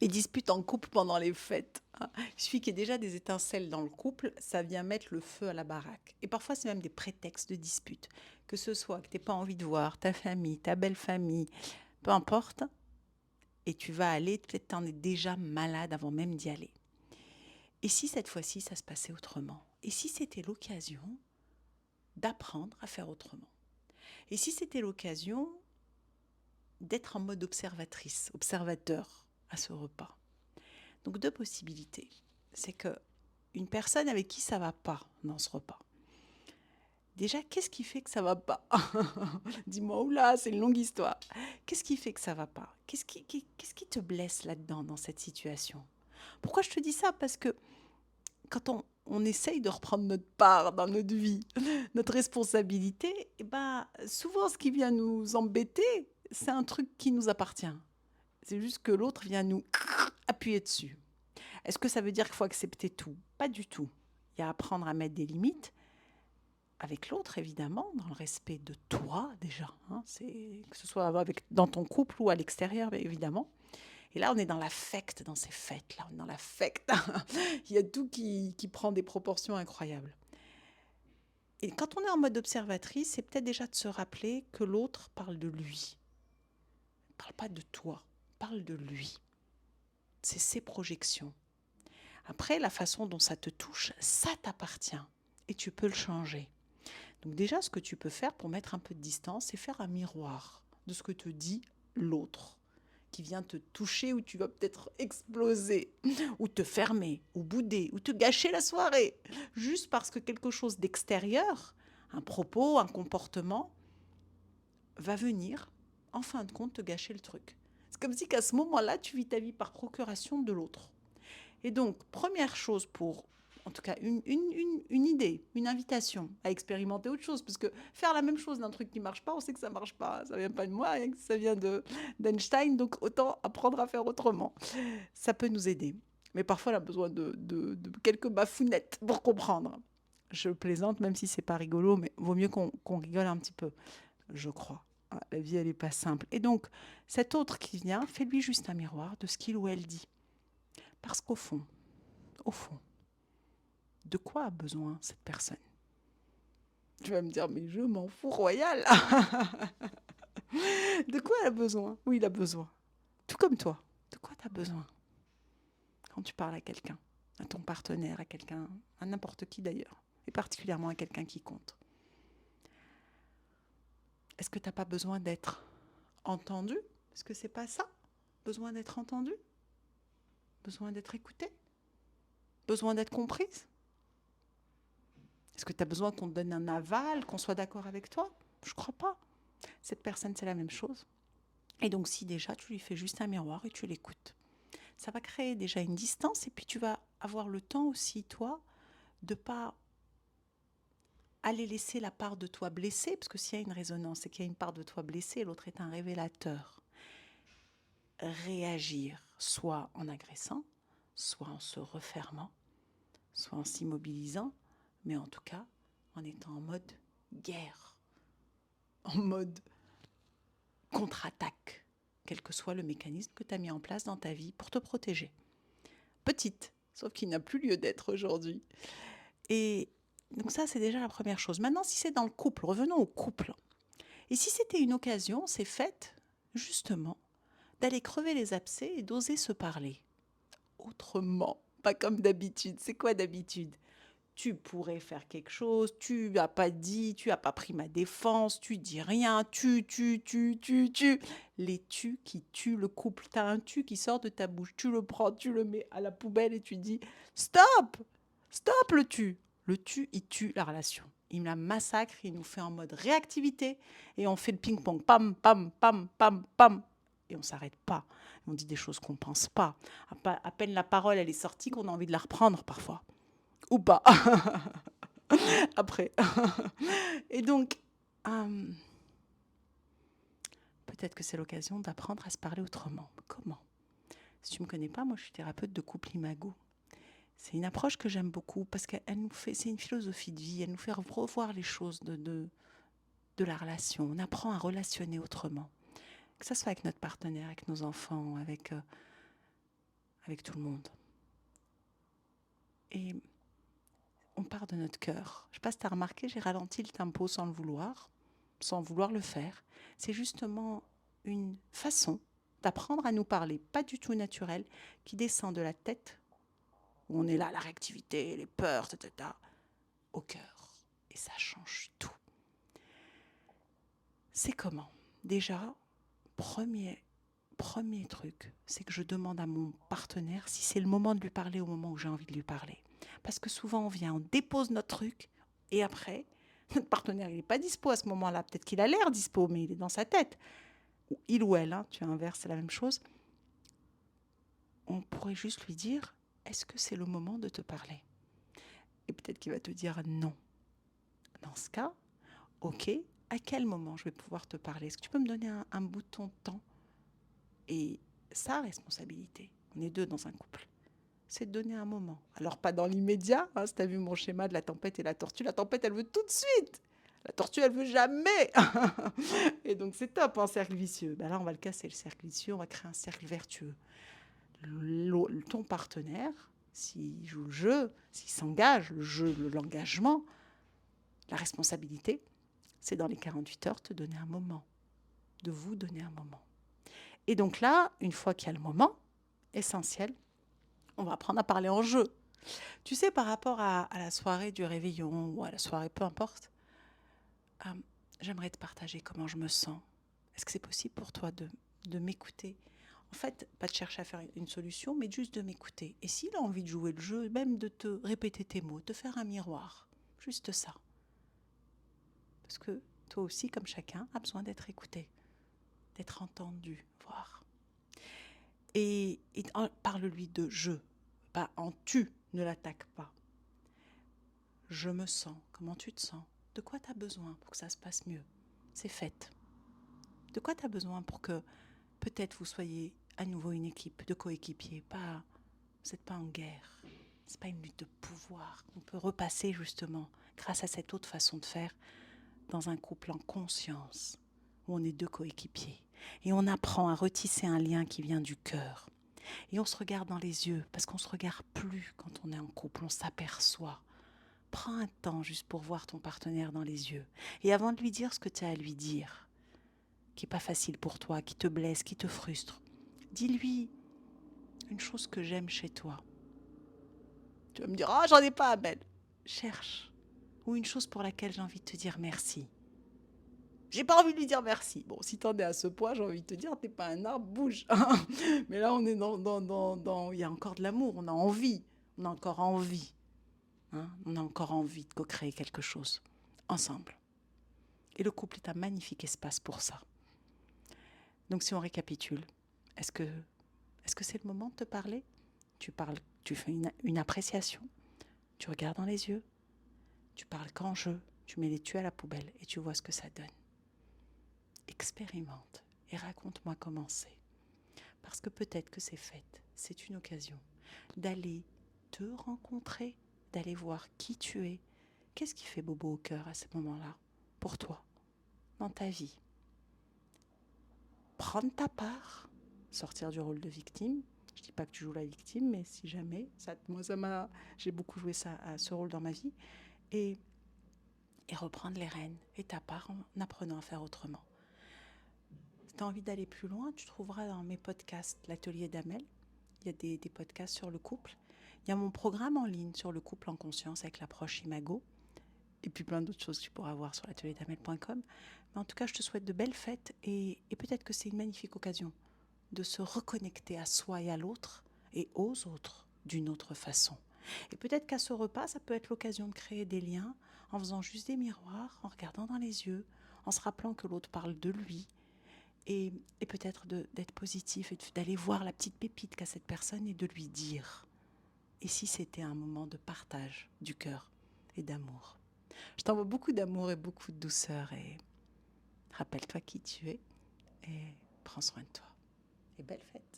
Les disputes en couple pendant les fêtes, hein. Il suffit qu'il y ait déjà des étincelles dans le couple, ça vient mettre le feu à la baraque. Et parfois, c'est même des prétextes de disputes. Que ce soit que tu n'aies pas envie de voir ta famille, ta belle famille, peu importe, et tu vas aller, peut-être t'en es déjà malade avant même d'y aller. Et si cette fois-ci, ça se passait autrement? Et si c'était l'occasion d'apprendre à faire autrement? Et si c'était l'occasion d'être en mode observatrice, observateur à ce repas? Donc deux possibilités. C'est que une personne avec qui ça va pas dans ce repas. Déjà, qu'est-ce qui fait que ça va pas? Dis-moi, oula, c'est une longue histoire. Qu'est-ce qui fait que ça va pas? Qu'est-ce qui te blesse là-dedans, dans cette situation? Pourquoi je te dis ça? Parce que quand on essaye de reprendre notre part dans notre vie, notre responsabilité, et ben, souvent ce qui vient nous embêter, c'est un truc qui nous appartient. C'est juste que l'autre vient nous appuyer dessus. Est-ce que ça veut dire qu'il faut accepter tout? Pas du tout. Il y a à apprendre à mettre des limites avec l'autre, évidemment, dans le respect de toi déjà, hein, que ce soit dans ton couple ou à l'extérieur, évidemment. Et là, on est dans l'affect, dans ces fêtes-là, on est dans l'affect. Il y a tout qui prend des proportions incroyables. Et quand on est en mode observatrice, c'est peut-être déjà de se rappeler que l'autre parle de lui. Il ne parle pas de toi, il parle de lui. C'est ses projections. Après, la façon dont ça te touche, ça t'appartient. Et tu peux le changer. Donc déjà, ce que tu peux faire pour mettre un peu de distance, c'est faire un miroir de ce que te dit l'autre, qui vient te toucher, où tu vas peut-être exploser, ou te fermer, ou bouder, ou te gâcher la soirée, juste parce que quelque chose d'extérieur, un propos, un comportement, va venir, en fin de compte, te gâcher le truc. C'est comme si qu'à ce moment-là, tu vis ta vie par procuration de l'autre. Et donc, première chose pour, en tout cas, une idée, une invitation à expérimenter autre chose. Parce que faire la même chose d'un truc qui ne marche pas, on sait que ça ne marche pas. Ça ne vient pas de moi, ça vient d'Einstein. Donc, autant apprendre à faire autrement. Ça peut nous aider. Mais parfois, on a besoin de quelques bafounettes pour comprendre. Je plaisante, même si c'est pas rigolo, mais vaut mieux qu'on rigole un petit peu, je crois. La vie, elle n'est pas simple. Et donc, cet autre qui vient, fais-lui juste un miroir de ce qu'il ou elle dit. Parce au fond, de quoi a besoin cette personne? Tu vas me dire, mais je m'en fous royal. De quoi elle a besoin? Oui, il a besoin. Tout comme toi. De quoi tu as besoin quand tu parles à quelqu'un, à ton partenaire, à quelqu'un, à n'importe qui d'ailleurs, et particulièrement à quelqu'un qui compte? Est-ce que tu n'as pas besoin d'être entendu? Est-ce que c'est pas ça? Besoin d'être entendu? Besoin d'être écouté? Besoin d'être comprise? Est-ce que tu as besoin qu'on te donne un aval, qu'on soit d'accord avec toi? Je crois pas. Cette personne, c'est la même chose. Et donc, si déjà tu lui fais juste un miroir et tu l'écoutes, ça va créer déjà une distance et puis tu vas avoir le temps aussi, toi, de pas aller laisser la part de toi blessée, parce que s'il y a une résonance et qu'il y a une part de toi blessée, l'autre est un révélateur. Réagir, soit en agressant, soit en se refermant, soit en s'immobilisant, mais en tout cas en étant en mode guerre, en mode contre-attaque, quel que soit le mécanisme que tu as mis en place dans ta vie pour te protéger. Petite, sauf qu'il n'a plus lieu d'être aujourd'hui. Et donc ça, c'est déjà la première chose. Maintenant, si c'est dans le couple, revenons au couple. Et si c'était une occasion, c'est faite, justement, d'aller crever les abcès et d'oser se parler. Autrement, pas comme d'habitude. C'est quoi d'habitude? Tu pourrais faire quelque chose, tu n'as pas dit, tu n'as pas pris ma défense, tu dis rien, tu. Les tu qui tuent le couple. Tu as un tu qui sort de ta bouche, tu le prends, tu le mets à la poubelle et tu dis stop, stop le tu. Le tu, il tue la relation. Il la massacre, il nous fait en mode réactivité et on fait le ping-pong, pam, pam, pam, pam, pam. Et on s'arrête pas. On dit des choses qu'on pense pas. À peine la parole elle est sortie qu'on a envie de la reprendre parfois ou pas après. Et donc, euh, peut-être que c'est l'occasion d'apprendre à se parler autrement. Comment? Si tu ne me connais pas, moi je suis thérapeute de couple imago. C'est une approche que j'aime beaucoup parce qu'elle nous fait, c'est une philosophie de vie, elle nous fait revoir les choses de la relation. On apprend à relationner autrement. Que ce soit avec notre partenaire, avec nos enfants, avec avec tout le monde. Et on part de notre cœur. Je ne sais pas si tu as remarqué, j'ai ralenti le tempo sans vouloir le faire. C'est justement une façon d'apprendre à nous parler, pas du tout naturelle, qui descend de la tête, où on est là, la réactivité, les peurs, etc., au cœur. Et ça change tout. C'est comment? Déjà, premier truc, c'est que je demande à mon partenaire si c'est le moment de lui parler au moment où j'ai envie de lui parler. Parce que souvent, on vient, on dépose notre truc, et après, notre partenaire, il n'est pas dispo à ce moment-là. Peut-être qu'il a l'air dispo, mais il est dans sa tête. Il ou elle, tu inverses, c'est la même chose. On pourrait juste lui dire, est-ce que c'est le moment de te parler? Et peut-être qu'il va te dire non. Dans ce cas, ok, à quel moment je vais pouvoir te parler? Est-ce que tu peux me donner un bout de ton temps? Et sa responsabilité, on est deux dans un couple, c'est de donner un moment. Alors pas dans l'immédiat, si tu as vu mon schéma de la tempête et la tortue, la tempête elle veut tout de suite. La tortue elle veut jamais. Et donc c'est top, un cercle vicieux. Ben là on va le casser le cercle vicieux, on va créer un cercle vertueux. Ton partenaire, s'il joue le jeu, s'il s'engage, le jeu, l'engagement, la responsabilité, c'est dans les 48 heures te donner un moment, de vous donner un moment. Et donc là, une fois qu'il y a le moment essentiel, on va apprendre à parler en jeu. Tu sais, par rapport à la soirée du réveillon ou à la soirée, peu importe, j'aimerais te partager comment je me sens. Est-ce que c'est possible pour toi de m'écouter? En fait, pas de chercher à faire une solution, mais juste de m'écouter. Et s'il a envie de jouer le jeu, même de te répéter tes mots, de faire un miroir, juste ça. Parce que toi aussi, comme chacun, a besoin d'être écouté, d'être entendu, voire. Et parle-lui de je, pas en tu, ne l'attaque pas. Je me sens, comment tu te sens? De quoi tu as besoin pour que ça se passe mieux? C'est fait. De quoi tu as besoin pour que peut-être vous soyez à nouveau une équipe de coéquipiers, pas, vous n'êtes pas en guerre, c'est pas une lutte de pouvoir. On peut repasser justement, grâce à cette autre façon de faire, dans un couple en conscience, où on est deux coéquipiers. Et on apprend à retisser un lien qui vient du cœur. Et on se regarde dans les yeux, parce qu'on ne se regarde plus quand on est en couple, on s'aperçoit. Prends un temps juste pour voir ton partenaire dans les yeux. Et avant de lui dire ce que tu as à lui dire, qui n'est pas facile pour toi, qui te blesse, qui te frustre, dis-lui une chose que j'aime chez toi. Tu vas me dire, ah, j'en ai pas, Abel. Cherche. Ou une chose pour laquelle j'ai envie de te dire merci. J'ai pas envie de lui dire merci. Bon, si t'en es à ce point, j'ai envie de te dire, t'es pas un arbre, bouge. Mais là, on est il y a encore de l'amour, on a envie. On a encore envie. On a encore envie de co-créer quelque chose ensemble. Et le couple est un magnifique espace pour ça. Donc si on récapitule, est-ce que c'est le moment de te parler? Tu parles, tu fais une appréciation, tu regardes dans les yeux, tu parles qu'en jeu, tu mets les tu à la poubelle et tu vois ce que ça donne. Expérimente et raconte-moi comment c'est. Parce que peut-être que c'est fait, c'est une occasion d'aller te rencontrer, d'aller voir qui tu es. Qu'est-ce qui fait bobo au cœur à ce moment-là, pour toi, dans ta vie? Prendre ta part, sortir du rôle de victime. Je ne dis pas que tu joues la victime, mais si jamais, j'ai beaucoup joué ce rôle dans ma vie. Et reprendre les rênes et ta part en apprenant à faire autrement. Si tu as envie d'aller plus loin, tu trouveras dans mes podcasts l'atelier d'Amel. Il y a des podcasts sur le couple. Il y a mon programme en ligne sur le couple en conscience avec l'approche Imago. Et puis plein d'autres choses que tu pourras voir sur l'atelierdamel.com. Mais en tout cas, je te souhaite de belles fêtes et peut-être que c'est une magnifique occasion de se reconnecter à soi et à l'autre et aux autres d'une autre façon. Et peut-être qu'à ce repas, ça peut être l'occasion de créer des liens en faisant juste des miroirs, en regardant dans les yeux, en se rappelant que l'autre parle de lui et peut-être d'être positif et d'aller voir la petite pépite qu'a cette personne et de lui dire. Et si c'était un moment de partage du cœur et d'amour? Je t'envoie beaucoup d'amour et beaucoup de douceur et rappelle-toi qui tu es et prends soin de toi. Et belle fête.